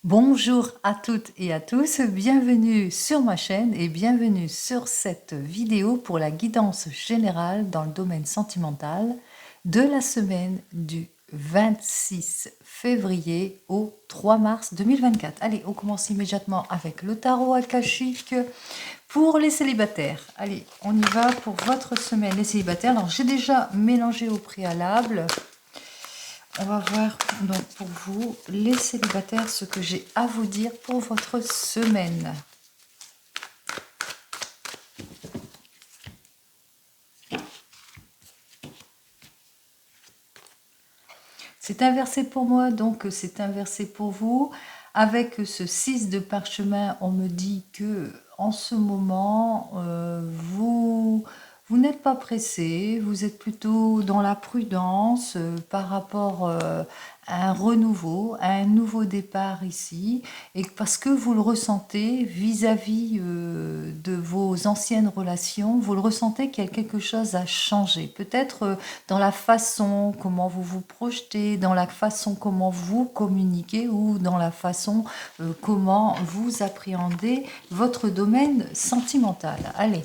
Bonjour à toutes et à tous, bienvenue sur ma chaîne et bienvenue sur cette vidéo pour la guidance générale dans le domaine sentimental de la semaine du 26 février au 3 mars 2024. Allez, on commence immédiatement avec le tarot akashique pour les célibataires. Allez, on y va pour votre semaine, les célibataires. Alors, j'ai déjà mélangé au préalable. On va voir donc pour vous, les célibataires, ce que j'ai à vous dire pour votre semaine. C'est inversé pour moi, donc c'est inversé pour vous. Avec ce 6 de parchemin, on me dit que en ce moment, vous n'êtes pas pressé, vous êtes plutôt dans la prudence par rapport à un renouveau, à un nouveau départ ici, et parce que vous le ressentez vis-à-vis de vos anciennes relations, vous le ressentez qu'il y a quelque chose à changer. Peut-être dans la façon comment vous vous projetez, dans la façon comment vous communiquez ou dans la façon comment vous appréhendez votre domaine sentimental. Allez,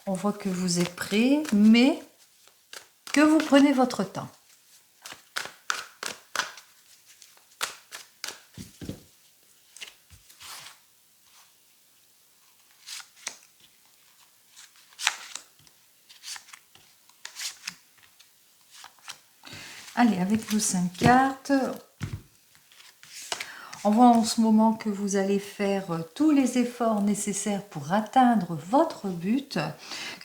on voit que vous êtes prêts, mais que vous prenez votre temps. Allez, avec nos 5 cartes, on voit en ce moment que vous allez faire tous les efforts nécessaires pour atteindre votre but,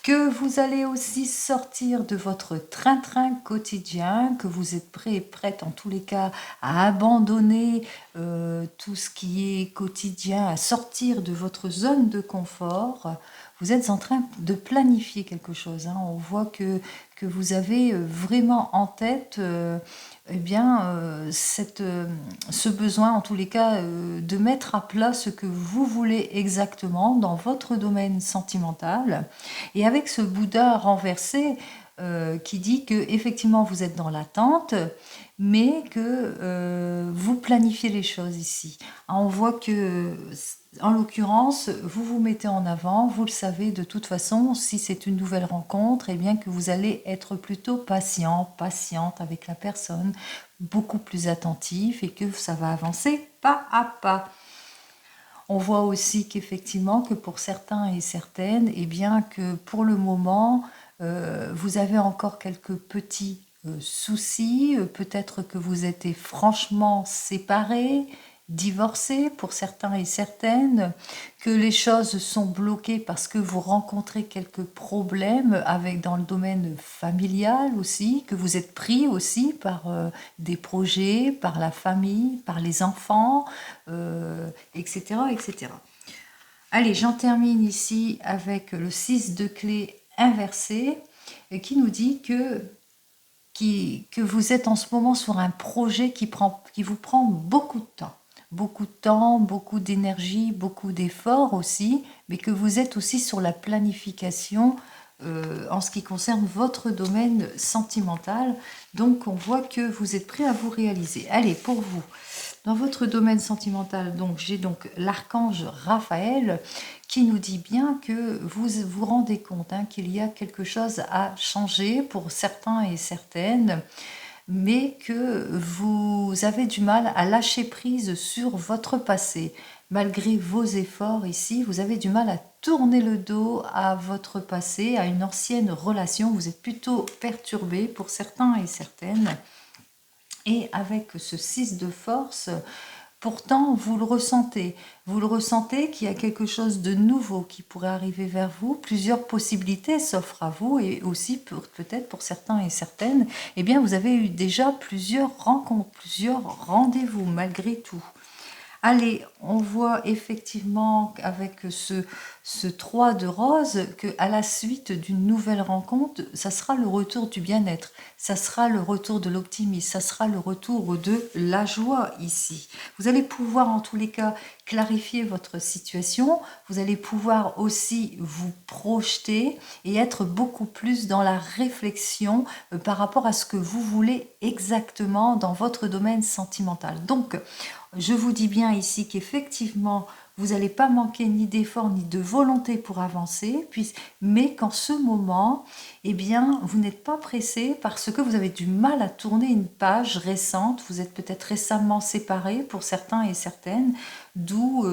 que vous allez aussi sortir de votre train-train quotidien, que vous êtes prêt et prête en tous les cas à abandonner tout ce qui est quotidien, à sortir de votre zone de confort. Vous êtes en train de planifier quelque chose. On voit que vous avez vraiment en tête eh bien, ce besoin, en tous les cas, de mettre à plat ce que vous voulez exactement dans votre domaine sentimental. Et avec ce Bouddha renversé qui dit que effectivement vous êtes dans l'attente, mais que vous planifiez les choses ici. On voit que, en l'occurrence, vous vous mettez en avant, vous le savez de toute façon, si c'est une nouvelle rencontre, eh bien que vous allez être plutôt patient, patiente avec la personne, beaucoup plus attentif et que ça va avancer pas à pas. On voit aussi qu'effectivement, que pour certains et certaines, eh bien que pour le moment, vous avez encore quelques petits soucis, peut-être que vous êtes franchement séparés, divorcés pour certains et certaines, que les choses sont bloquées parce que vous rencontrez quelques problèmes avec dans le domaine familial aussi, que vous êtes pris aussi par des projets, par la famille, par les enfants, etc., etc. Allez, j'en termine ici avec le 6 de clé inversé qui nous dit que vous êtes en ce moment sur un projet qui vous prend beaucoup de temps. Beaucoup de temps, beaucoup d'énergie, beaucoup d'efforts aussi, mais que vous êtes aussi sur la planification en ce qui concerne votre domaine sentimental. Donc on voit que vous êtes prêt à vous réaliser. Allez, pour vous, dans votre domaine sentimental, donc j'ai donc l'archange Raphaël qui nous dit bien que vous vous rendez compte qu'il y a quelque chose à changer pour certains et certaines, mais que vous avez du mal à lâcher prise sur votre passé. Malgré vos efforts ici, vous avez du mal à tourner le dos à votre passé, à une ancienne relation. Vous êtes plutôt perturbé pour certains et certaines. Et avec ce 6 de force, pourtant vous le ressentez. Vous le ressentez qu'il y a quelque chose de nouveau qui pourrait arriver vers vous. Plusieurs possibilités s'offrent à vous et aussi peut-être pour certains et certaines, eh bien vous avez eu déjà plusieurs rencontres, plusieurs rendez-vous malgré tout. Allez, on voit effectivement avec ce 3 de rose qu'à la suite d'une nouvelle rencontre, ça sera le retour du bien-être. ça sera le retour de l'optimisme, ça sera le retour de la joie ici. Vous allez pouvoir en tous les cas clarifier votre situation, vous allez pouvoir aussi vous projeter et être beaucoup plus dans la réflexion par rapport à ce que vous voulez exactement dans votre domaine sentimental. Donc, je vous dis bien ici qu'effectivement, vous n'allez pas manquer ni d'efforts ni de volonté pour avancer, mais qu'en ce moment, eh bien, vous n'êtes pas pressé parce que vous avez du mal à tourner une page récente. Vous êtes peut-être récemment séparés pour certains et certaines, d'où,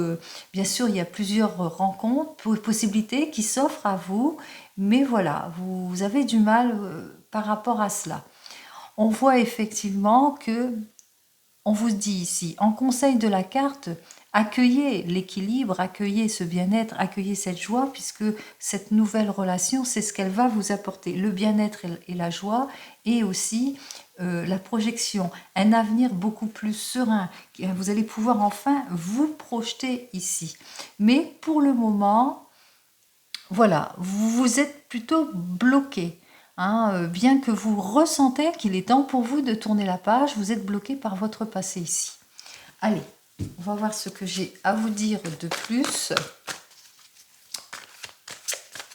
bien sûr, il y a plusieurs rencontres, possibilités qui s'offrent à vous, mais voilà, vous avez du mal par rapport à cela. On voit effectivement que on vous dit ici, en conseil de la carte, accueillez l'équilibre, accueillez ce bien-être, accueillez cette joie, puisque cette nouvelle relation, c'est ce qu'elle va vous apporter, le bien-être et la joie, et aussi la projection, un avenir beaucoup plus serein. Vous allez pouvoir enfin vous projeter ici. Mais pour le moment, voilà, vous êtes plutôt bloqué. Hein, bien que vous ressentez qu'il est temps pour vous de tourner la page, vous êtes bloqué par votre passé ici. Allez, on va voir ce que j'ai à vous dire de plus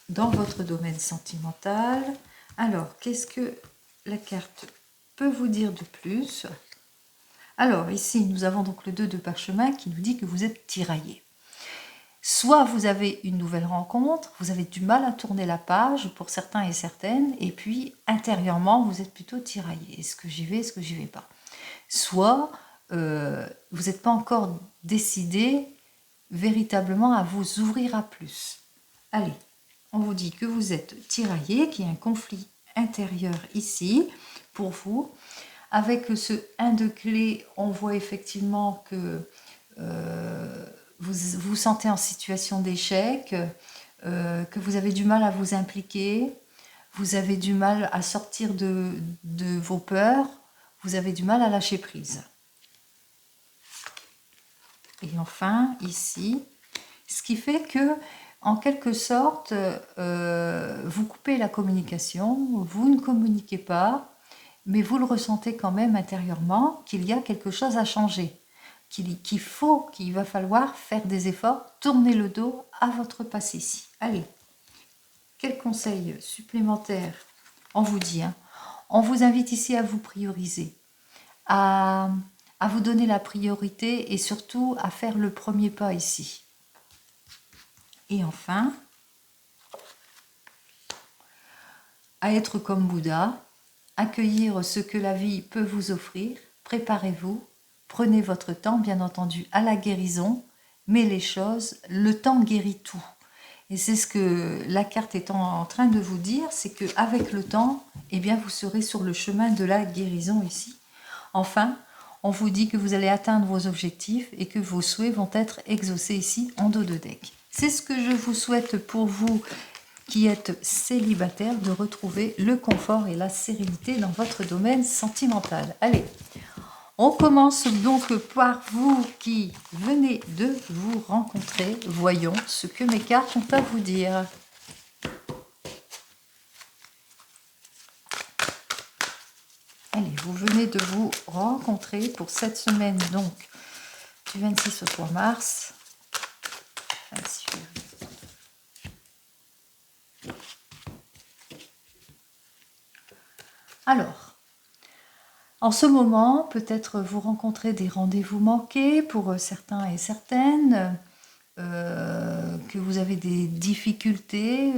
dans votre domaine sentimental. Alors, qu'est-ce que la carte peut vous dire de plus? Alors, ici, nous avons donc le 2 de parchemin qui nous dit que vous êtes tiraillé. Soit vous avez une nouvelle rencontre, vous avez du mal à tourner la page pour certains et certaines, et puis intérieurement, vous êtes plutôt tiraillé. Est-ce que j'y vais, est-ce que j'y vais pas? Soit vous n'êtes pas encore décidé véritablement à vous ouvrir à plus. Allez, on vous dit que vous êtes tiraillé, qu'il y a un conflit intérieur ici pour vous. Avec ce 1 de clé, on voit effectivement que vous vous sentez en situation d'échec, que vous avez du mal à vous impliquer, vous avez du mal à sortir de vos peurs, vous avez du mal à lâcher prise. Et enfin, ici, ce qui fait que, en quelque sorte, vous coupez la communication, vous ne communiquez pas, mais vous le ressentez quand même intérieurement qu'il y a quelque chose à changer, qu'il va falloir faire des efforts, tourner le dos à votre passé ici. Allez, quel conseil supplémentaire on vous dit, hein? On vous invite ici à vous prioriser, à vous donner la priorité et surtout à faire le premier pas ici. Et enfin, à être comme Bouddha, accueillir ce que la vie peut vous offrir, préparez-vous, prenez votre temps, bien entendu, à la guérison, mais les choses, le temps guérit tout. Et c'est ce que la carte est en train de vous dire, c'est qu'avec le temps, eh bien, vous serez sur le chemin de la guérison ici. Enfin, on vous dit que vous allez atteindre vos objectifs et que vos souhaits vont être exaucés ici en dos de deck. C'est ce que je vous souhaite pour vous qui êtes célibataire, de retrouver le confort et la sérénité dans votre domaine sentimental. Allez, on commence donc par vous qui venez de vous rencontrer. Voyons ce que mes cartes ont à vous dire. Allez, vous venez de vous rencontrer pour cette semaine, donc du 26 au 3 mars. 26 février. Alors, en ce moment, peut-être vous rencontrez des rendez-vous manqués pour certains et certaines, que vous avez des difficultés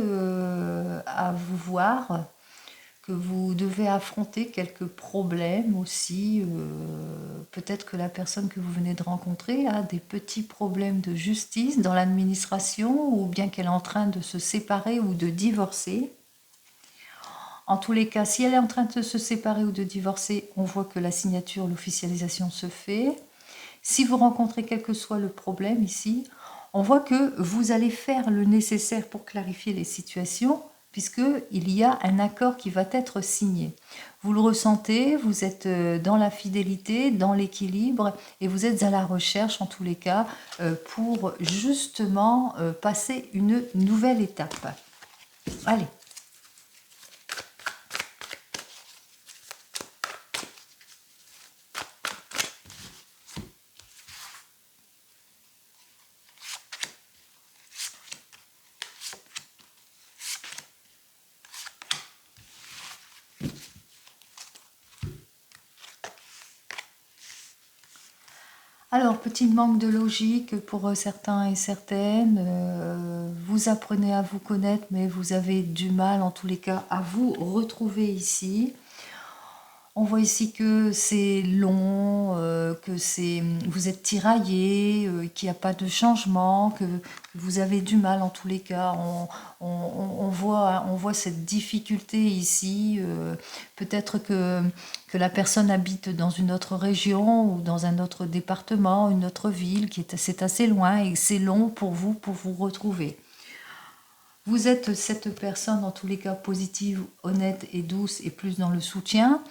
à vous voir, que vous devez affronter quelques problèmes aussi. Peut-être que la personne que vous venez de rencontrer a des petits problèmes de justice dans l'administration ou bien qu'elle est en train de se séparer ou de divorcer. En tous les cas, si elle est en train de se séparer ou de divorcer, on voit que la signature, l'officialisation se fait. Si vous rencontrez quel que soit le problème ici, on voit que vous allez faire le nécessaire pour clarifier les situations, puisqu'il y a un accord qui va être signé. Vous le ressentez, vous êtes dans la fidélité, dans l'équilibre, et vous êtes à la recherche, en tous les cas, pour justement passer une nouvelle étape. Allez. Alors, petit manque de logique pour certains et certaines. Vous apprenez à vous connaître, mais vous avez du mal, en tous les cas, à vous retrouver ici. On voit ici que c'est long, vous êtes tiraillé, qu'il n'y a pas de changement, que vous avez du mal en tous les cas. On voit cette difficulté ici. Peut-être que la personne habite dans une autre région ou dans un autre département, une autre ville, c'est assez loin et c'est long pour vous retrouver. Vous êtes cette personne, en tous les cas, positive, honnête et douce et plus dans le soutien.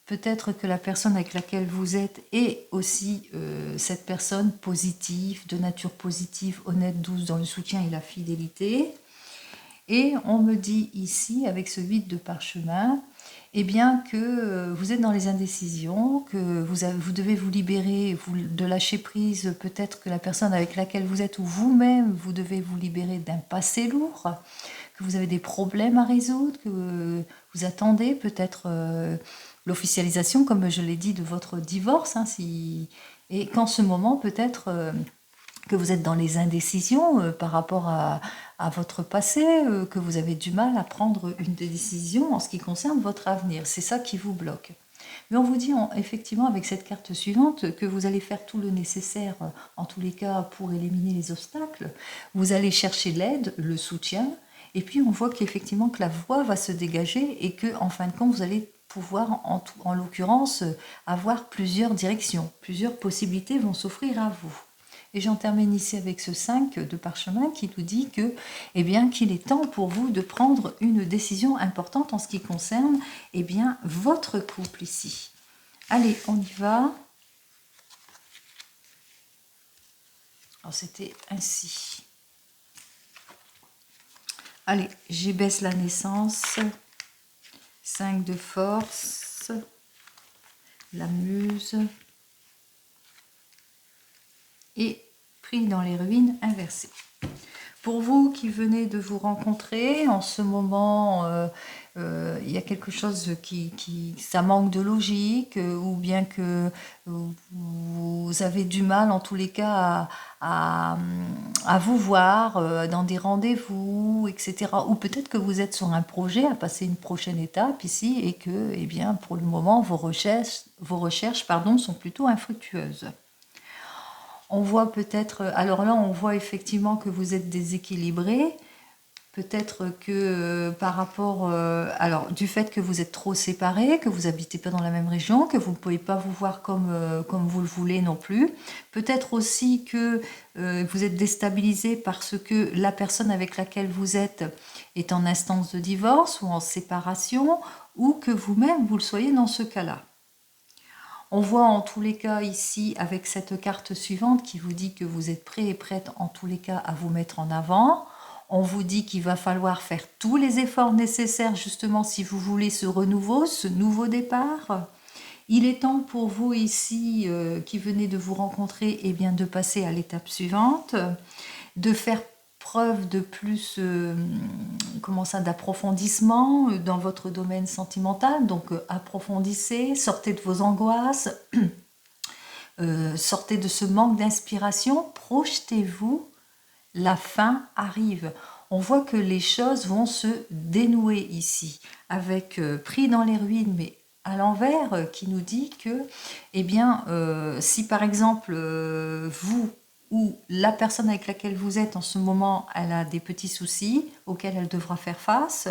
Peut-être que la personne avec laquelle vous êtes est aussi cette personne positive, de nature positive, honnête, douce, dans le soutien et la fidélité. Et on me dit ici, avec ce vide de parchemin, eh bien que vous êtes dans les indécisions, que vous devez vous libérer de lâcher prise, peut-être que la personne avec laquelle vous êtes ou vous-même, vous devez vous libérer d'un passé lourd, que vous avez des problèmes à résoudre, que vous attendez peut-être l'officialisation, comme je l'ai dit, de votre divorce, hein, et qu'en ce moment peut-être que vous êtes dans les indécisions par rapport à votre passé, que vous avez du mal à prendre une décision en ce qui concerne votre avenir. C'est ça qui vous bloque. Mais on vous dit effectivement avec cette carte suivante que vous allez faire tout le nécessaire, en tous les cas, pour éliminer les obstacles. Vous allez chercher l'aide, le soutien, et puis on voit qu'effectivement que la voie va se dégager et que en fin de compte, vous allez pouvoir, en l'occurrence, avoir plusieurs directions, plusieurs possibilités vont s'offrir à vous. Et j'en termine ici avec ce 5 de parchemin qui nous dit que, eh bien, qu'il est temps pour vous de prendre une décision importante en ce qui concerne, eh bien, votre couple ici. Allez, on y va. Alors, c'était ainsi. Allez, j'ébaisse la naissance. 5 de force. La muse. Et pris dans les ruines inversées. Pour vous qui venez de vous rencontrer, en ce moment, il y a quelque chose ça manque de logique, ou bien que vous avez du mal, en tous les cas, à vous voir dans des rendez-vous, etc. Ou peut-être que vous êtes sur un projet à passer une prochaine étape ici, et que, eh bien, pour le moment, vos recherches, sont plutôt infructueuses. On voit peut-être, alors là, on voit effectivement que vous êtes déséquilibré. Peut-être que par rapport, alors du fait que vous êtes trop séparés, que vous n'habitez pas dans la même région, que vous ne pouvez pas vous voir comme vous le voulez non plus. Peut-être aussi que vous êtes déstabilisé parce que la personne avec laquelle vous êtes est en instance de divorce ou en séparation, ou que vous-même, vous le soyez dans ce cas-là. On voit en tous les cas ici avec cette carte suivante qui vous dit que vous êtes prêt et prête en tous les cas à vous mettre en avant. On vous dit qu'il va falloir faire tous les efforts nécessaires justement si vous voulez ce renouveau, ce nouveau départ. Il est temps pour vous ici qui venez de vous rencontrer, eh bien, de passer à l'étape suivante, de faire preuve de plus d'approfondissement dans votre domaine sentimental. Donc approfondissez, sortez de vos angoisses, sortez de ce manque d'inspiration, projetez-vous, la fin arrive. On voit que les choses vont se dénouer ici, avec pris dans les ruines, mais à l'envers, qui nous dit que, eh bien, si par exemple vous ou la personne avec laquelle vous êtes en ce moment, elle a des petits soucis auxquels elle devra faire face,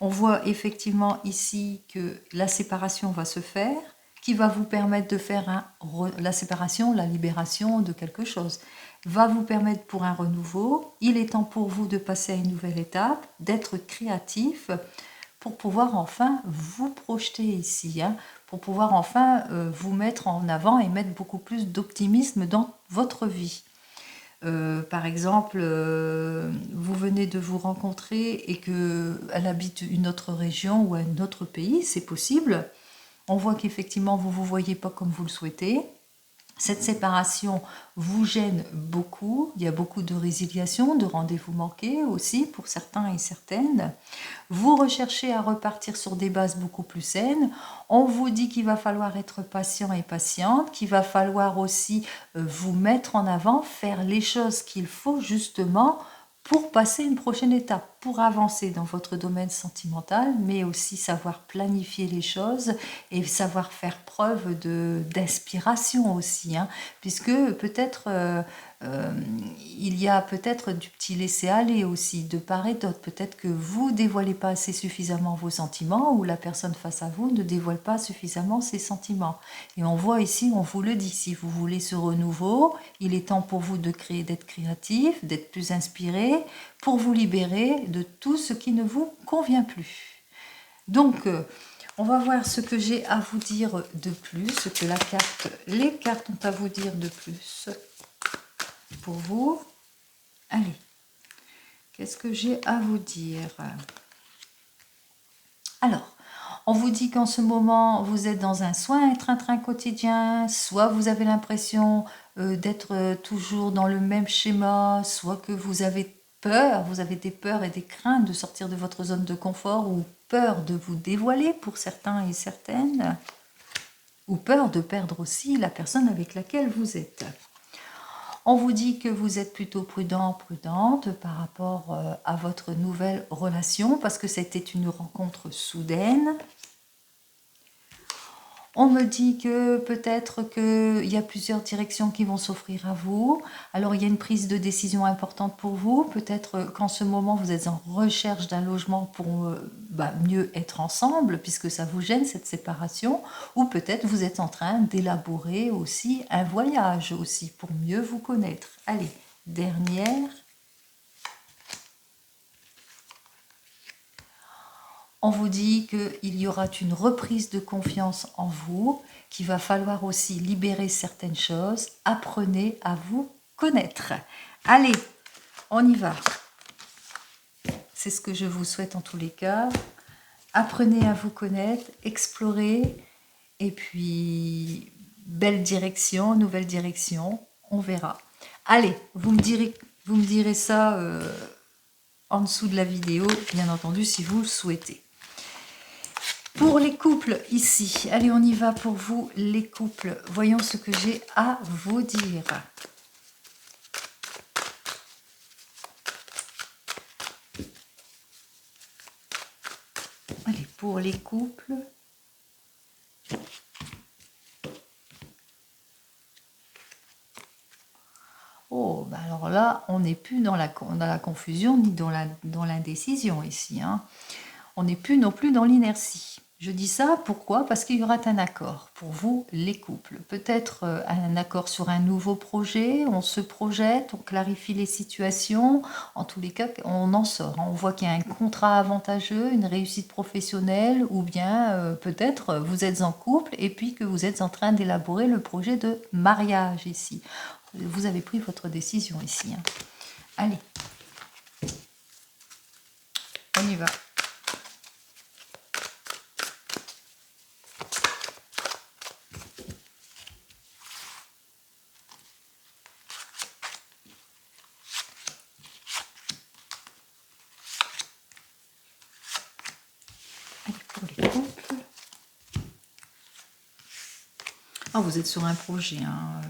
on voit effectivement ici que la séparation va se faire, qui va vous permettre de faire la séparation, la libération de quelque chose, va vous permettre pour un renouveau. Il est temps pour vous de passer à une nouvelle étape, d'être créatif pour pouvoir enfin vous projeter ici, hein, pour pouvoir enfin vous mettre en avant et mettre beaucoup plus d'optimisme dans votre vie. Par exemple, vous venez de vous rencontrer et qu'elle habite une autre région ou un autre pays, c'est possible. On voit qu'effectivement, vous ne vous voyez pas comme vous le souhaitez. Cette séparation vous gêne beaucoup, il y a beaucoup de résiliation, de rendez-vous manqués aussi pour certains et certaines. Vous recherchez à repartir sur des bases beaucoup plus saines. On vous dit qu'il va falloir être patient et patiente, qu'il va falloir aussi vous mettre en avant, faire les choses qu'il faut justement pour passer une prochaine étape, pour avancer dans votre domaine sentimental, mais aussi savoir planifier les choses et savoir faire preuve d'inspiration aussi, hein, puisque peut-être il y a peut-être du petit laisser-aller aussi de part et d'autre. Peut-être que vous dévoilez pas assez suffisamment vos sentiments ou la personne face à vous ne dévoile pas suffisamment ses sentiments. Et on voit ici, on vous le dit, si vous voulez ce renouveau, il est temps pour vous de créer, d'être créatif, d'être plus inspiré, pour vous libérer de tout ce qui ne vous convient plus. Donc, on va voir ce que j'ai à vous dire de plus, ce que les cartes ont à vous dire de plus pour vous. Allez, qu'est-ce que j'ai à vous dire? Alors, on vous dit qu'en ce moment, vous êtes dans un soin et train-train quotidien, soit vous avez l'impression d'être toujours dans le même schéma, soit que vous avez peur, vous avez des peurs et des craintes de sortir de votre zone de confort ou peur de vous dévoiler pour certains et certaines, ou peur de perdre aussi la personne avec laquelle vous êtes. On vous dit que vous êtes plutôt prudent, prudente par rapport à votre nouvelle relation parce que c'était une rencontre soudaine. On me dit que peut-être qu'il y a plusieurs directions qui vont s'offrir à vous. Alors il y a une prise de décision importante pour vous. Peut-être qu'en ce moment vous êtes en recherche d'un logement pour mieux être ensemble puisque ça vous gêne cette séparation. Ou peut-être vous êtes en train d'élaborer aussi un voyage aussi pour mieux vous connaître. Allez, dernière. On vous dit qu'il y aura une reprise de confiance en vous, qu'il va falloir aussi libérer certaines choses. Apprenez à vous connaître. Allez, on y va. C'est ce que je vous souhaite en tous les cas. Apprenez à vous connaître, explorez, et puis belle direction, nouvelle direction, on verra. Allez, vous me direz ça en dessous de la vidéo, bien entendu, si vous le souhaitez. Pour les couples ici, allez, on y va pour vous, les couples. Voyons ce que j'ai à vous dire. Allez, pour les couples. Oh, bah alors là, on n'est plus dans la confusion ni dans l'indécision ici, hein. On n'est plus non plus dans l'inertie. Je dis ça, pourquoi? Parce qu'il y aura un accord pour vous, les couples. Peut-être un accord sur un nouveau projet, on se projette, on clarifie les situations. En tous les cas, on en sort. On voit qu'il y a un contrat avantageux, une réussite professionnelle, ou bien peut-être vous êtes en couple et puis que vous êtes en train d'élaborer le projet de mariage ici. Vous avez pris votre décision ici, hein. Allez, on y va. Oh, vous êtes sur un projet, hein,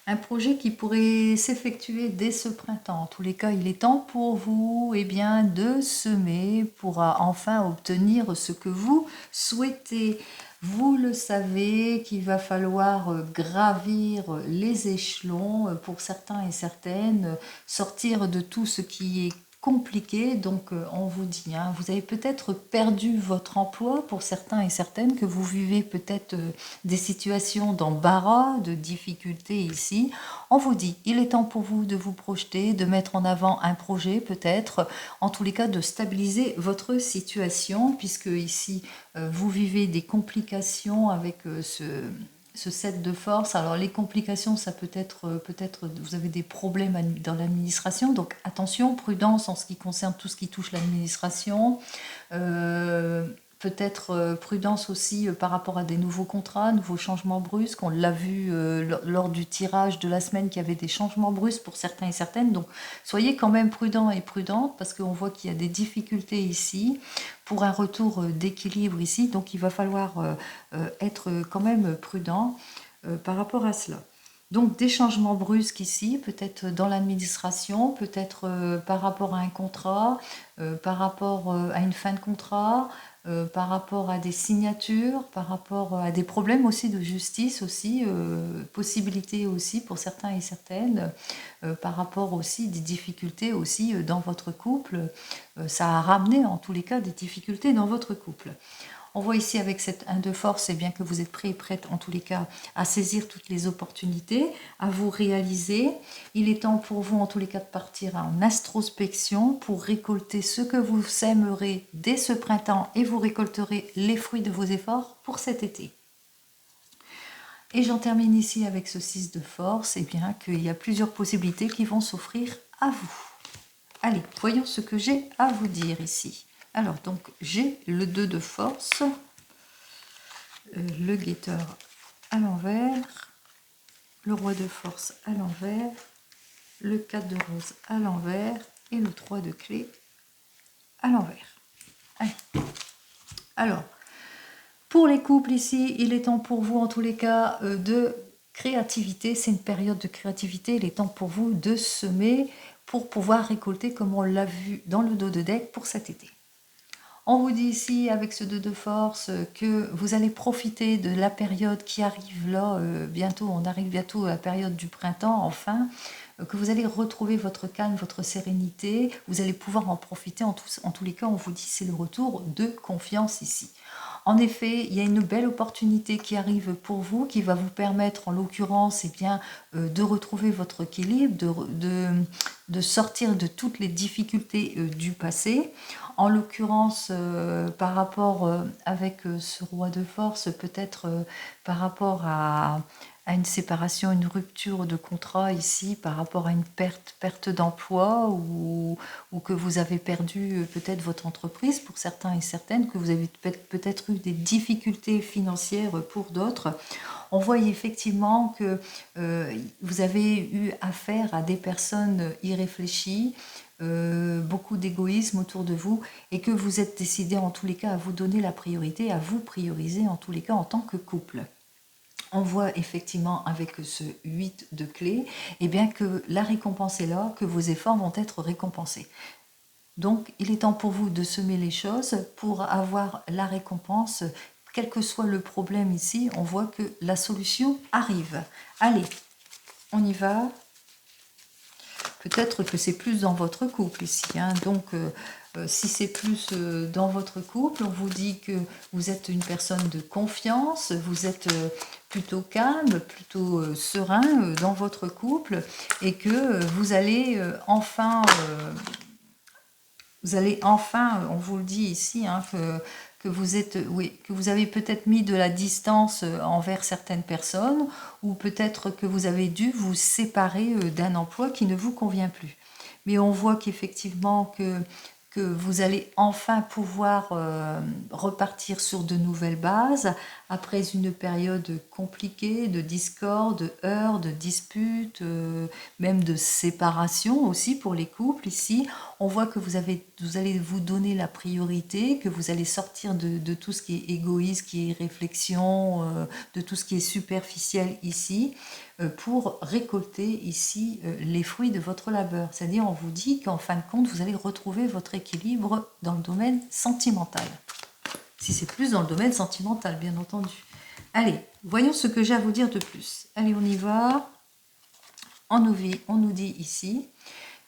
un projet qui pourrait s'effectuer dès ce printemps. En tous les cas, il est temps pour vous de semer pour enfin obtenir ce que vous souhaitez. Vous le savez qu'il va falloir gravir les échelons pour certains et certaines, sortir de tout ce qui est compliqué. Donc on vous dit, hein, vous avez peut-être perdu votre emploi pour certains et certaines, que vous vivez peut-être des situations d'embarras, de difficultés ici. On vous dit, il est temps pour vous de vous projeter, de mettre en avant un projet peut-être, en tous les cas de stabiliser votre situation, puisque ici vous vivez des complications avec ce set de force. Alors les complications, ça peut être vous avez des problèmes dans l'administration, donc attention, prudence en ce qui concerne tout ce qui touche l'administration. Peut-être prudence aussi par rapport à des nouveaux contrats, nouveaux changements brusques. On l'a vu lors du tirage de la semaine qu'il y avait des changements brusques pour certains et certaines. Donc soyez quand même prudents et prudentes parce qu'on voit qu'il y a des difficultés ici pour un retour d'équilibre ici. Donc il va falloir être quand même prudent par rapport à cela. Donc des changements brusques ici, peut-être dans l'administration, peut-être par rapport à un contrat, par rapport à une fin de contrat, par rapport à des signatures, par rapport à des problèmes aussi de justice aussi, possibilités aussi pour certains et certaines, par rapport aussi des difficultés aussi dans votre couple. Ça a ramené en tous les cas des difficultés dans votre couple. On voit ici avec cette 1 de force, et bien que vous êtes prêt et prête en tous les cas à saisir toutes les opportunités, à vous réaliser. Il est temps pour vous en tous les cas de partir en introspection pour récolter ce que vous sèmerez dès ce printemps et vous récolterez les fruits de vos efforts pour cet été. Et j'en termine ici avec ce 6 de force, et bien qu'il y a plusieurs possibilités qui vont s'offrir à vous. Allez, voyons ce que j'ai à vous dire ici. Alors, donc, j'ai le 2 de force, le guetteur à l'envers, le roi de force à l'envers, le 4 de rose à l'envers et le 3 de clé à l'envers. Alors, pour les couples ici, il est temps pour vous en tous les cas de créativité. C'est une période de créativité. Il est temps pour vous de semer pour pouvoir récolter comme on l'a vu dans le dos de deck pour cet été. On vous dit ici, avec ce 2 de force, que vous allez profiter de la période qui arrive là, bientôt, on arrive bientôt à la période du printemps, enfin, que vous allez retrouver votre calme, votre sérénité, vous allez pouvoir en profiter, en tous les cas, on vous dit, c'est le retour de confiance ici. En effet, il y a une belle opportunité qui arrive pour vous, qui va vous permettre, en l'occurrence, eh bien, de retrouver votre équilibre, de sortir de toutes les difficultés du passé. En l'occurrence, par rapport avec ce roi de force, peut-être par rapport à une séparation, une rupture de contrat ici, par rapport à une perte d'emploi ou que vous avez perdu peut-être votre entreprise pour certains et certaines, que vous avez peut-être eu des difficultés financières pour d'autres. On voit effectivement que vous avez eu affaire à des personnes irréfléchies, beaucoup d'égoïsme autour de vous et que vous êtes décidé en tous les cas à vous donner la priorité, à vous prioriser en tous les cas en tant que couple. On voit effectivement avec ce 8 de clé, eh bien que la récompense est là, que vos efforts vont être récompensés. Donc, il est temps pour vous de semer les choses pour avoir la récompense. Quel que soit le problème ici, on voit que la solution arrive. Allez, on y va. Peut-être que c'est plus dans votre couple ici. Donc, si c'est plus dans votre couple, on vous dit que vous êtes une personne de confiance, vous êtes plutôt calme, plutôt serein dans votre couple et que vous allez enfin... on vous le dit ici, que vous avez peut-être mis de la distance envers certaines personnes ou peut-être que vous avez dû vous séparer d'un emploi qui ne vous convient plus. Mais on voit qu'effectivement que vous allez enfin pouvoir repartir sur de nouvelles bases après une période compliquée de discorde, de heurts, de disputes, même de séparation aussi pour les couples ici. On voit que vous allez vous donner la priorité, que vous allez sortir de tout ce qui est égoïsme, qui est réflexion, de tout ce qui est superficiel ici, pour récolter ici les fruits de votre labeur. C'est-à-dire, on vous dit qu'en fin de compte, vous allez retrouver votre équilibre dans le domaine sentimental. Si c'est plus dans le domaine sentimental, bien entendu. Allez, voyons ce que j'ai à vous dire de plus. Allez, on y va. On nous dit ici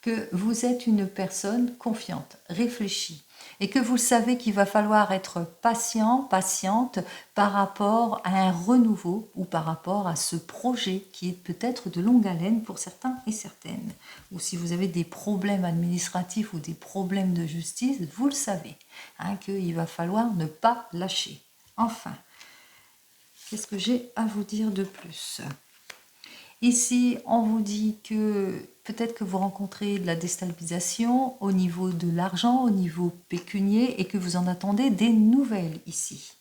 que vous êtes une personne confiante, réfléchie, et que vous savez qu'il va falloir être patient, patiente par rapport à un renouveau ou par rapport à ce projet qui est peut-être de longue haleine pour certains et certaines. Ou si vous avez des problèmes administratifs ou des problèmes de justice, vous le savez, qu'il va falloir ne pas lâcher. Enfin, qu'est-ce que j'ai à vous dire de plus ? Ici, on vous dit que peut-être que vous rencontrez de la déstabilisation au niveau de l'argent, au niveau pécunier, et que vous en attendez des nouvelles ici.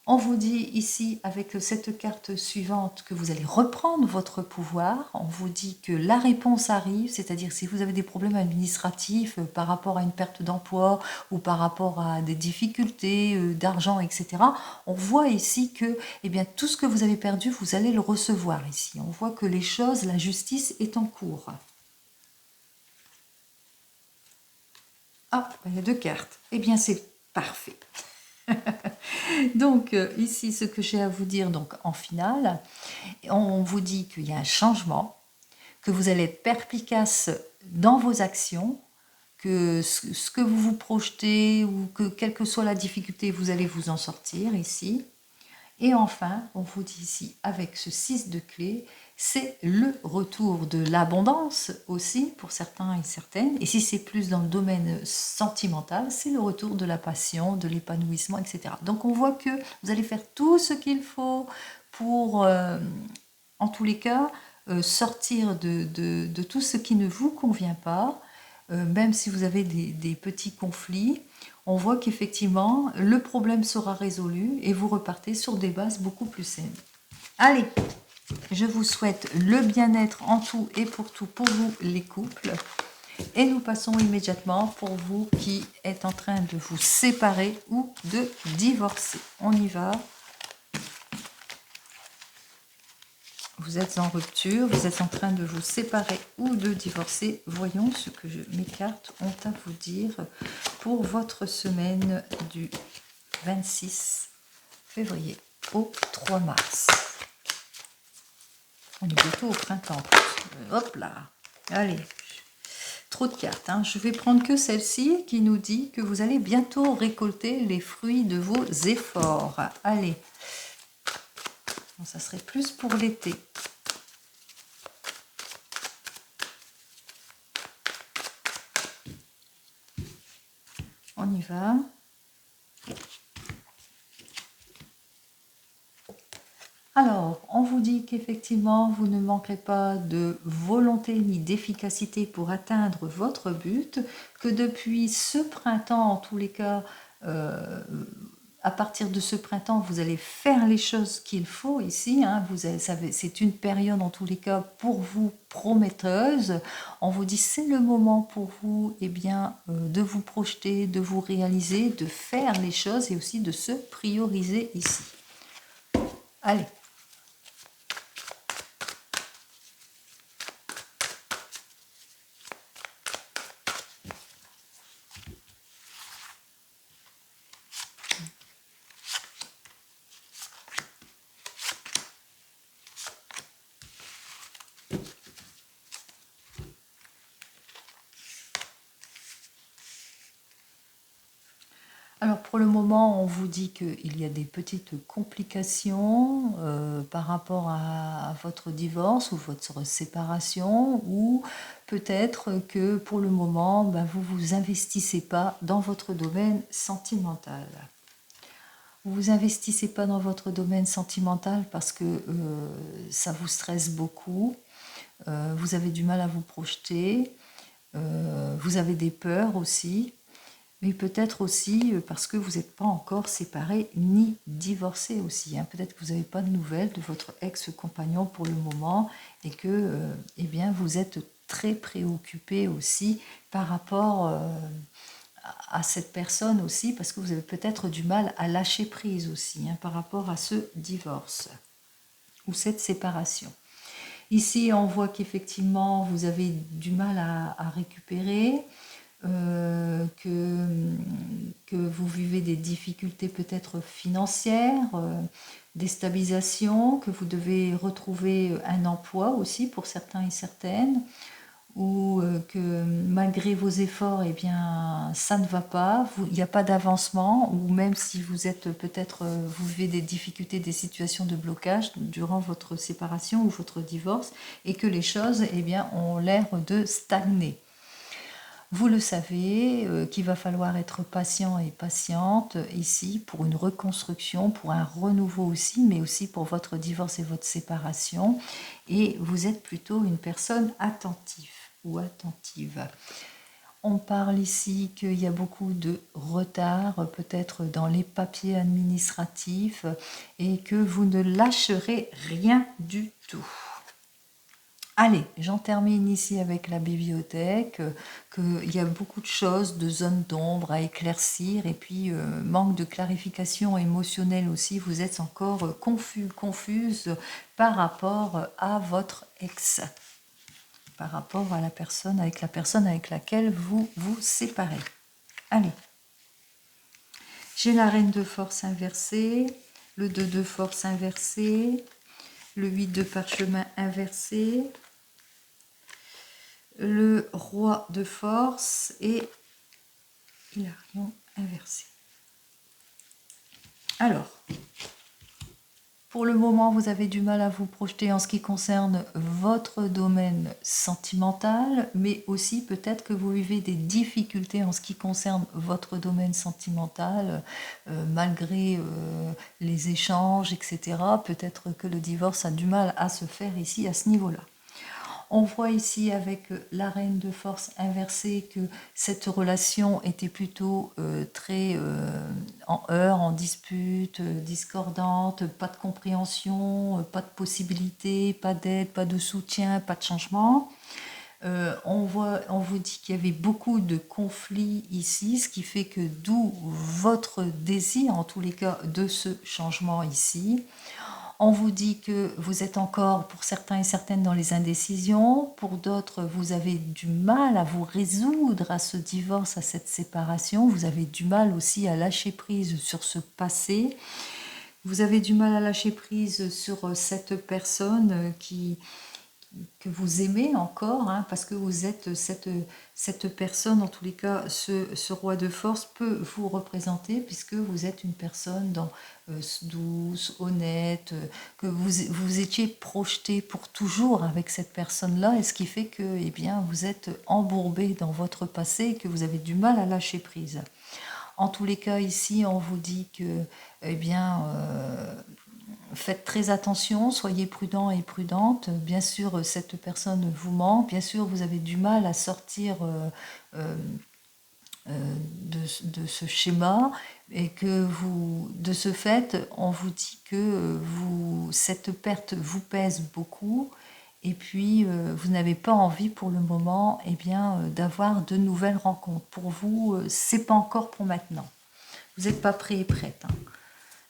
On vous dit ici, avec cette carte suivante, que vous allez reprendre votre pouvoir. On vous dit que la réponse arrive, c'est-à-dire si vous avez des problèmes administratifs par rapport à une perte d'emploi ou par rapport à des difficultés d'argent, etc. On voit ici que eh bien, tout ce que vous avez perdu, vous allez le recevoir ici. On voit que les choses, la justice est en cours. Ah, il y a 2 cartes. Eh bien, c'est parfait. Donc ici, ce que j'ai à vous dire donc en finale, on vous dit qu'il y a un changement, que vous allez être perspicace dans vos actions, que ce que vous vous projetez ou que quelle que soit la difficulté, vous allez vous en sortir ici. Et enfin, on vous dit ici, avec ce 6 de clé, c'est le retour de l'abondance aussi pour certains et certaines. Et si c'est plus dans le domaine sentimental, c'est le retour de la passion, de l'épanouissement, etc. Donc on voit que vous allez faire tout ce qu'il faut pour, en tous les cas, sortir de tout ce qui ne vous convient pas, même si vous avez des petits conflits. On voit qu'effectivement, le problème sera résolu et vous repartez sur des bases beaucoup plus saines. Allez, je vous souhaite le bien-être en tout et pour tout pour vous les couples. Et nous passons immédiatement pour vous qui êtes en train de vous séparer ou de divorcer. On y va. Vous êtes en rupture, vous êtes en train de vous séparer ou de divorcer. Voyons ce que mes cartes ont à vous dire pour votre semaine du 26 février au 3 mars. On est bientôt au printemps. Hop là. Allez. Trop de cartes. Hein. Je vais prendre que celle-ci qui nous dit que vous allez bientôt récolter les fruits de vos efforts. Allez. Bon, ça serait plus pour l'été. On y va. Alors, on vous dit qu'effectivement, vous ne manquerez pas de volonté ni d'efficacité pour atteindre votre but, que depuis ce printemps, en tous les cas, à partir de ce printemps, vous allez faire les choses qu'il faut ici. Hein, c'est une période, en tous les cas, pour vous prometteuse. On vous dit c'est le moment pour vous eh bien, de vous projeter, de vous réaliser, de faire les choses et aussi de se prioriser ici. Allez. Alors pour le moment, on vous dit qu'il y a des petites complications par rapport à votre divorce ou votre séparation, ou peut-être que pour le moment, vous ne vous investissez pas dans votre domaine sentimental. Vous ne vous investissez pas dans votre domaine sentimental parce que ça vous stresse beaucoup, vous avez du mal à vous projeter, vous avez des peurs aussi. Mais peut-être aussi parce que vous n'êtes pas encore séparés ni divorcés aussi. Hein. Peut-être que vous n'avez pas de nouvelles de votre ex-compagnon pour le moment et que eh bien, vous êtes très préoccupé aussi par rapport à cette personne aussi, parce que vous avez peut-être du mal à lâcher prise aussi par rapport à ce divorce ou cette séparation. Ici, on voit qu'effectivement, vous avez du mal à récupérer. Que vous vivez des difficultés peut-être financières, des stabilisations, que vous devez retrouver un emploi aussi pour certains et certaines, ou que malgré vos efforts, eh bien, ça ne va pas, il n'y a pas d'avancement, ou même si vous êtes peut-être, vous vivez des difficultés, des situations de blocage durant votre séparation ou votre divorce, et que les choses eh bien, ont l'air de stagner. Vous le savez, qu'il va falloir être patient et patiente ici pour une reconstruction, pour un renouveau aussi, mais aussi pour votre divorce et votre séparation. Et vous êtes plutôt une personne attentive ou attentive. On parle ici qu'il y a beaucoup de retard, peut-être dans les papiers administratifs, et que vous ne lâcherez rien du tout. Allez, j'en termine ici avec la bibliothèque, qu'il y a beaucoup de choses, de zones d'ombre à éclaircir, et puis manque de clarification émotionnelle aussi, vous êtes encore confuse par rapport à votre ex, par rapport à la personne avec laquelle vous vous séparez. Allez, j'ai la reine de force inversée, le 2 de force inversé, le 8 de parchemin inversé, le roi de force et Hilarion inversé. Alors, pour le moment, vous avez du mal à vous projeter en ce qui concerne votre domaine sentimental, mais aussi peut-être que vous vivez des difficultés en ce qui concerne votre domaine sentimental, malgré les échanges, etc. Peut-être que le divorce a du mal à se faire ici à ce niveau-là. On voit ici avec la reine de force inversée que cette relation était plutôt très en heurts, en dispute, discordante, pas de compréhension, pas de possibilité, pas d'aide, pas de soutien, pas de changement. On vous dit qu'il y avait beaucoup de conflits ici, ce qui fait que d'où votre désir, en tous les cas, de ce changement ici. On vous dit que vous êtes encore, pour certains et certaines, dans les indécisions. Pour d'autres, vous avez du mal à vous résoudre à ce divorce, à cette séparation. Vous avez du mal aussi à lâcher prise sur ce passé. Vous avez du mal à lâcher prise sur cette personne que vous aimez encore, hein, parce que vous êtes cette personne, en tous les cas, ce roi de force peut vous représenter, puisque vous êtes une personne douce, honnête, que vous étiez projeté pour toujours avec cette personne-là, et ce qui fait que eh bien, vous êtes embourbé dans votre passé et que vous avez du mal à lâcher prise. En tous les cas, ici, on vous dit que eh bien, faites très attention, soyez prudent et prudente. Bien sûr, cette personne vous ment. Bien sûr, vous avez du mal à sortir de ce schéma et que de ce fait, on vous dit que cette perte vous pèse beaucoup et puis vous n'avez pas envie pour le moment d'avoir de nouvelles rencontres. Pour vous, c'est pas encore pour maintenant. Vous n'êtes pas prêt et prête. Hein.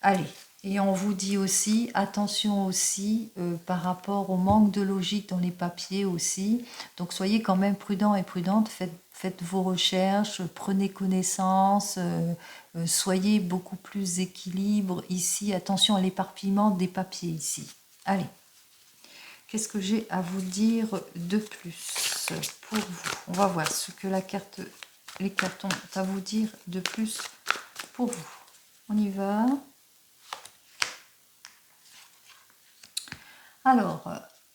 Allez. Et on vous dit aussi, attention aussi par rapport au manque de logique dans les papiers aussi. Donc soyez quand même prudent et prudente, faites vos recherches, prenez connaissance, soyez beaucoup plus équilibre ici. Attention à l'éparpillement des papiers ici. Allez, qu'est-ce que j'ai à vous dire de plus pour vous? On va voir ce que les cartes ont à vous dire de plus pour vous. On y va. Alors,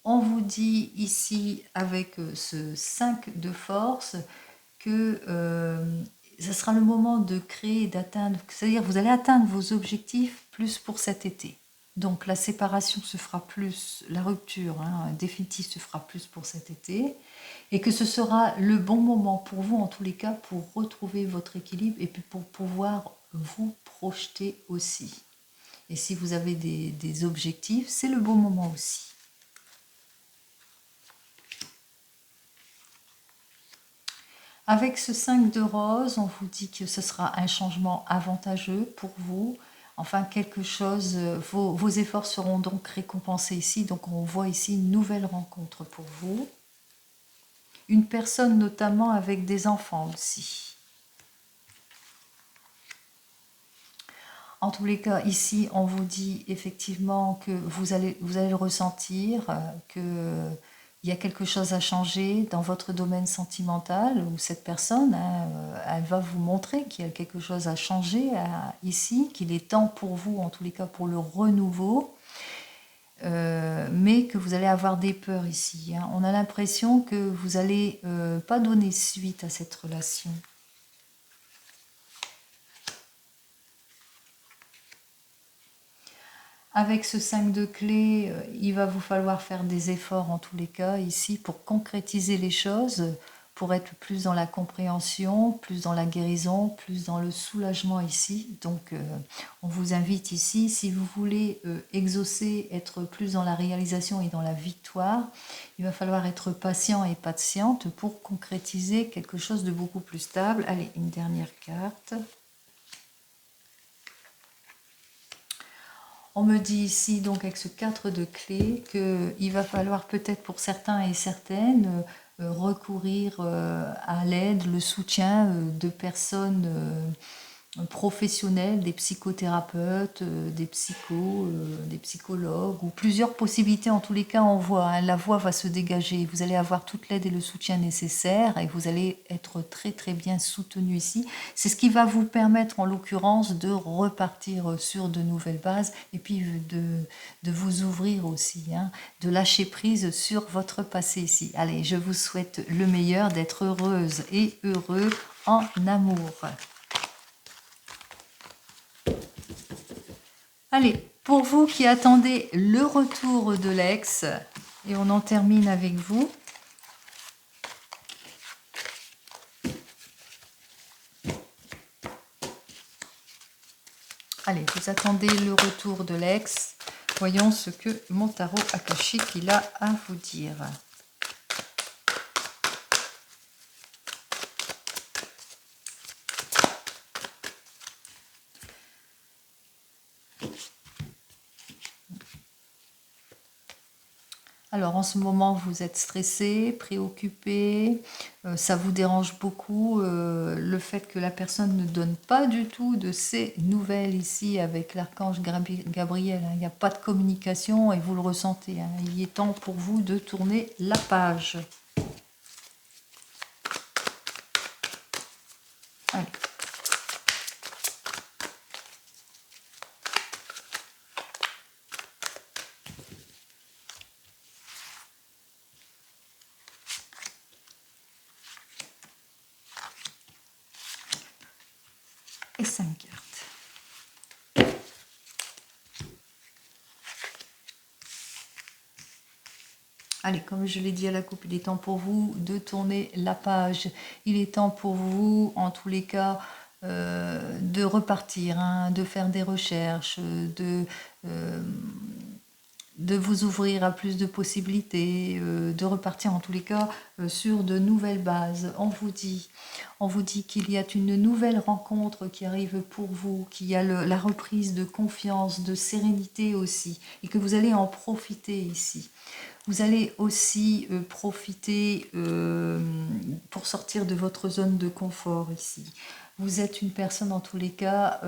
on vous dit ici avec ce 5 de force que ce sera le moment de créer, d'atteindre, c'est-à-dire vous allez atteindre vos objectifs plus pour cet été. Donc la séparation se fera plus, la rupture définitive se fera plus pour cet été, et que ce sera le bon moment pour vous en tous les cas pour retrouver votre équilibre et puis pour pouvoir vous projeter aussi. Et si vous avez des objectifs, c'est le bon moment aussi. Avec ce 5 de rose, on vous dit que ce sera un changement avantageux pour vous. Enfin, quelque chose, vos efforts seront donc récompensés ici. Donc, on voit ici une nouvelle rencontre pour vous. Une personne notamment avec des enfants aussi. En tous les cas, ici, on vous dit effectivement que vous allez le ressentir, qu'il y a quelque chose à changer dans votre domaine sentimental, où cette personne, elle va vous montrer qu'il y a quelque chose à changer ici, qu'il est temps pour vous, en tous les cas pour le renouveau. mais que vous allez avoir des peurs ici. Hein. On a l'impression que vous allez pas donner suite à cette relation. Avec ce 5 de clés, il va vous falloir faire des efforts en tous les cas ici pour concrétiser les choses, pour être plus dans la compréhension, plus dans la guérison, plus dans le soulagement ici. Donc on vous invite ici, si vous voulez exaucer, être plus dans la réalisation et dans la victoire, il va falloir être patient et patiente pour concrétiser quelque chose de beaucoup plus stable. Allez, une dernière carte. On me dit ici, donc avec ce 4 de clés, qu'il va falloir peut-être pour certains et certaines recourir à l'aide, le soutien de personnes professionnels, des psychothérapeutes, des psychologues, ou plusieurs possibilités. En tous les cas, on voit, hein, la voie va se dégager. Vous allez avoir toute l'aide et le soutien nécessaires et vous allez être très très bien soutenu ici. C'est ce qui va vous permettre, en l'occurrence, de repartir sur de nouvelles bases et puis de vous ouvrir aussi, hein, de lâcher prise sur votre passé ici. Allez, je vous souhaite le meilleur, d'être heureuse et heureux en amour. Allez, pour vous qui attendez le retour de l'ex, et on en termine avec vous. Allez, vous attendez le retour de l'ex. Voyons ce que mon tarot akashique il a à vous dire. Alors en ce moment vous êtes stressé, préoccupé, ça vous dérange beaucoup le fait que la personne ne donne pas du tout de ses nouvelles ici avec l'archange Gabriel. Hein. Il n'y a pas de communication et vous le ressentez. Hein. Il est temps pour vous de tourner la page. Allez. Et 5 cartes. Allez, comme je l'ai dit à la coupe, il est temps pour vous de tourner la page. Il est temps pour vous, en tous les cas, de repartir, hein, de faire des recherches, de vous ouvrir à plus de possibilités, de repartir en tous les cas sur de nouvelles bases. On vous dit qu'il y a une nouvelle rencontre qui arrive pour vous, qu'il y a la reprise de confiance, de sérénité aussi, et que vous allez en profiter ici. Vous allez aussi profiter pour sortir de votre zone de confort ici. Vous êtes une personne en tous les cas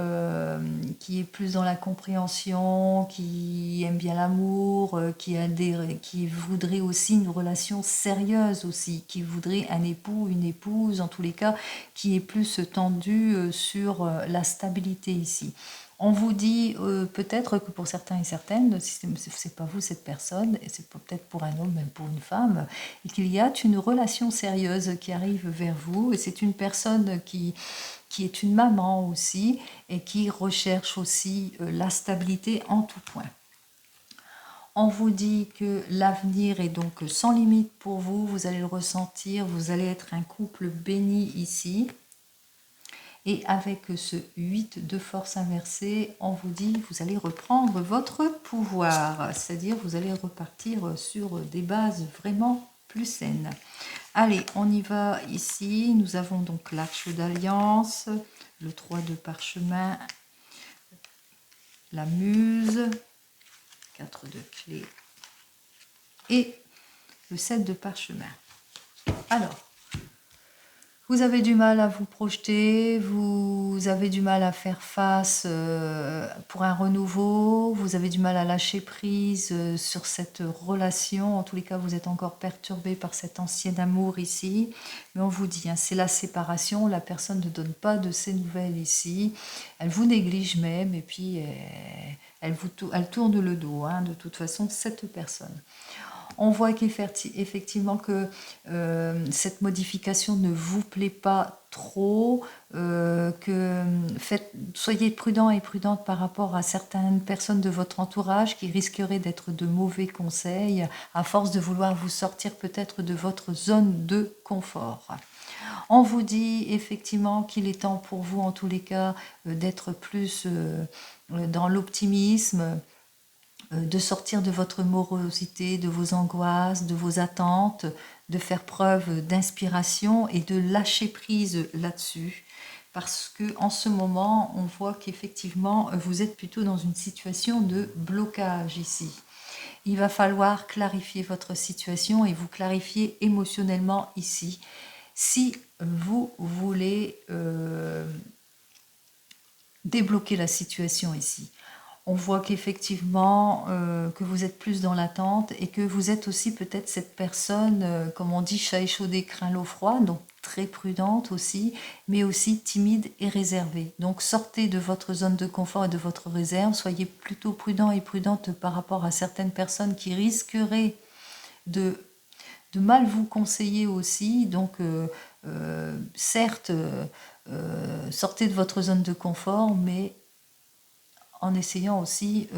qui est plus dans la compréhension, qui aime bien l'amour, qui voudrait aussi une relation sérieuse aussi, qui voudrait un époux, une épouse en tous les cas, qui est plus tendu sur la stabilité ici. On vous dit peut-être que pour certains et certaines, si ce n'est pas vous cette personne, et c'est peut-être pour un homme, même pour une femme, et qu'il y a une relation sérieuse qui arrive vers vous, et c'est une personne qui est une maman aussi, et qui recherche aussi la stabilité en tout point. On vous dit que l'avenir est donc sans limite pour vous, vous allez le ressentir, vous allez être un couple béni ici. Et avec ce 8 de force inversée, on vous dit vous allez reprendre votre pouvoir, c'est-à-dire vous allez repartir sur des bases vraiment plus saines. Allez, on y va ici. Nous avons donc l'arche d'alliance, le 3 de parchemin, la muse, 4 de clés et le 7 de parchemin. Alors, vous avez du mal à vous projeter, vous avez du mal à faire face pour un renouveau, vous avez du mal à lâcher prise sur cette relation. En tous les cas, vous êtes encore perturbé par cet ancien amour ici. Mais on vous dit, hein, c'est la séparation, la personne ne donne pas de ses nouvelles ici. Elle vous néglige même et puis elle tourne le dos, hein, de toute façon, cette personne. On voit qu'effectivement que cette modification ne vous plaît pas trop, soyez prudent et prudente par rapport à certaines personnes de votre entourage qui risqueraient d'être de mauvais conseils à force de vouloir vous sortir peut-être de votre zone de confort. On vous dit effectivement qu'il est temps pour vous, en tous les cas, d'être plus dans l'optimisme, de sortir de votre morosité, de vos angoisses, de vos attentes, de faire preuve d'inspiration et de lâcher prise là-dessus. Parce que en ce moment, on voit qu'effectivement, vous êtes plutôt dans une situation de blocage ici. Il va falloir clarifier votre situation et vous clarifier émotionnellement ici. Si vous voulez débloquer la situation ici. On voit qu'effectivement, que vous êtes plus dans l'attente et que vous êtes aussi peut-être cette personne, comme on dit, chat échaudé craint l'eau froide, donc très prudente aussi, mais aussi timide et réservée. Donc sortez de votre zone de confort et de votre réserve, soyez plutôt prudent et prudente par rapport à certaines personnes qui risqueraient de mal vous conseiller aussi. Donc certes, sortez de votre zone de confort, mais en essayant aussi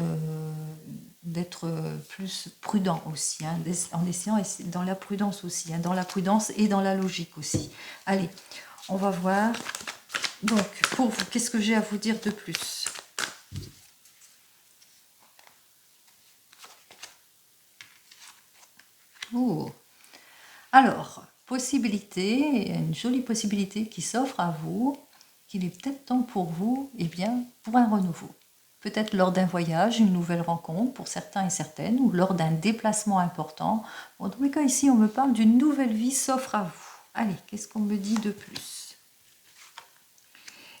d'être plus prudent aussi, hein, en essayant dans la prudence aussi, hein, dans la prudence et dans la logique aussi. Allez, on va voir. Donc, pour vous, qu'est-ce que j'ai à vous dire de plus? Oh. Alors, possibilité, une jolie possibilité qui s'offre à vous, qu'il est peut-être temps pour vous, eh bien, pour un renouveau. Peut-être lors d'un voyage, une nouvelle rencontre pour certains et certaines, ou lors d'un déplacement important. En tous les cas, ici, on me parle d'une nouvelle vie s'offre à vous. Allez, qu'est-ce qu'on me dit de plus?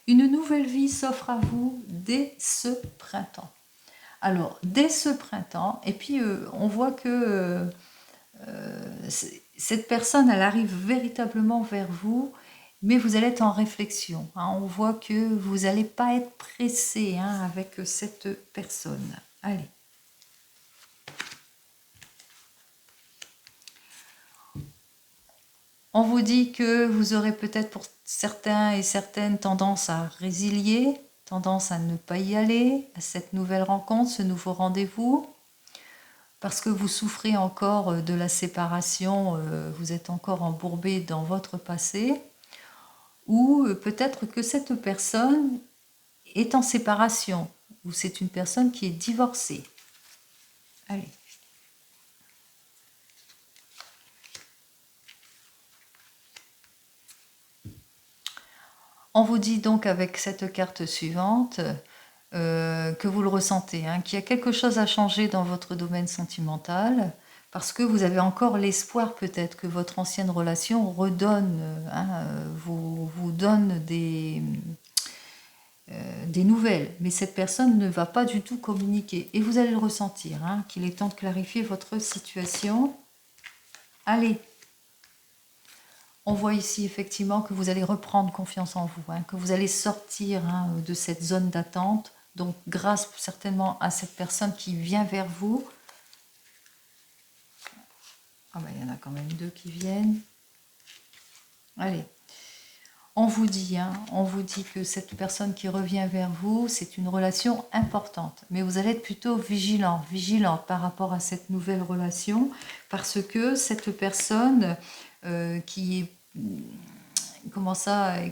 Une nouvelle vie s'offre à vous dès ce printemps. Alors, dès ce printemps, et puis on voit que cette personne, elle arrive véritablement vers vous, mais vous allez être en réflexion. Hein. On voit que vous n'allez pas être pressé, hein, avec cette personne. Allez. On vous dit que vous aurez peut-être pour certains et certaines tendance à résilier, tendance à ne pas y aller, à cette nouvelle rencontre, ce nouveau rendez-vous, parce que vous souffrez encore de la séparation, vous êtes encore embourbé dans votre passé, ou peut-être que cette personne est en séparation, ou c'est une personne qui est divorcée. Allez. On vous dit donc avec cette carte suivante que vous le ressentez, hein, qu'il y a quelque chose à changer dans votre domaine sentimental, parce que vous avez encore l'espoir peut-être que votre ancienne relation redonne, hein, vous donne des nouvelles, mais cette personne ne va pas du tout communiquer. Et vous allez le ressentir, hein, qu'il est temps de clarifier votre situation. Allez. On voit ici effectivement que vous allez reprendre confiance en vous, hein, que vous allez sortir, hein, de cette zone d'attente. Donc grâce certainement à cette personne qui vient vers vous. Ah ben, il y en a quand même deux qui viennent. Allez. On vous dit que cette personne qui revient vers vous, c'est une relation importante. Mais vous allez être plutôt vigilante par rapport à cette nouvelle relation, parce que cette personne qui est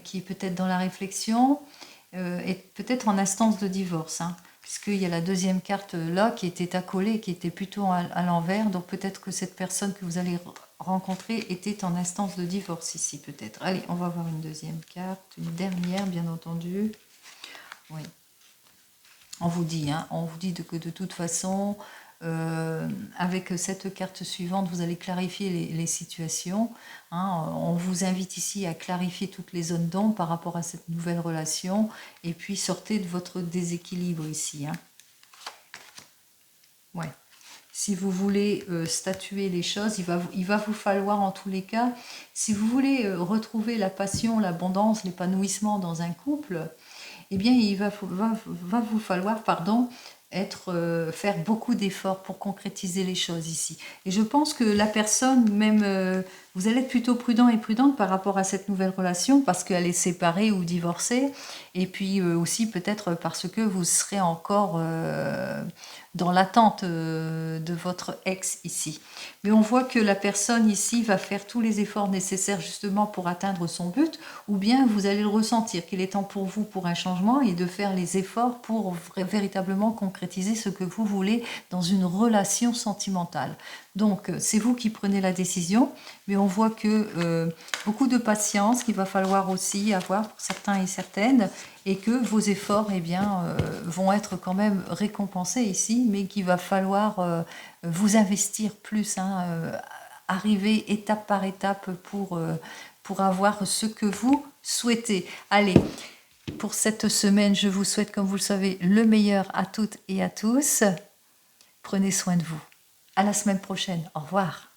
qui est peut-être dans la réflexion, est peut-être en instance de divorce, hein, puisqu'il y a la deuxième carte là qui était accolée, qui était plutôt à l'envers, donc peut-être que cette personne que vous allez rencontrer était en instance de divorce ici, peut-être. Allez, on va voir une deuxième carte, une dernière, bien entendu. Oui. On vous dit, hein, que de toute façon, avec cette carte suivante, vous allez clarifier les situations. Hein. On vous invite ici à clarifier toutes les zones d'ombre par rapport à cette nouvelle relation. Et puis, sortez de votre déséquilibre ici. Hein. Ouais. Si vous voulez statuer les choses, il va vous falloir en tous les cas, si vous voulez retrouver la passion, l'abondance, l'épanouissement dans un couple, eh bien, il va vous falloir, faire beaucoup d'efforts pour concrétiser les choses ici. Et je pense que la personne, même, vous allez être plutôt prudent et prudente par rapport à cette nouvelle relation parce qu'elle est séparée ou divorcée. Et puis aussi peut-être parce que vous serez encore dans l'attente de votre ex ici. Mais on voit que la personne ici va faire tous les efforts nécessaires justement pour atteindre son but, ou bien vous allez le ressentir, qu'il est temps pour vous pour un changement et de faire les efforts pour véritablement concrétiser ce que vous voulez dans une relation sentimentale. Donc c'est vous qui prenez la décision, mais on voit que beaucoup de patience qu'il va falloir aussi avoir pour certains et certaines, et que vos efforts eh bien, vont être quand même récompensés ici, mais qu'il va falloir vous investir plus, hein, arriver étape par étape pour avoir ce que vous souhaitez. Allez, pour cette semaine, je vous souhaite, comme vous le savez, le meilleur à toutes et à tous. Prenez soin de vous. À la semaine prochaine. Au revoir.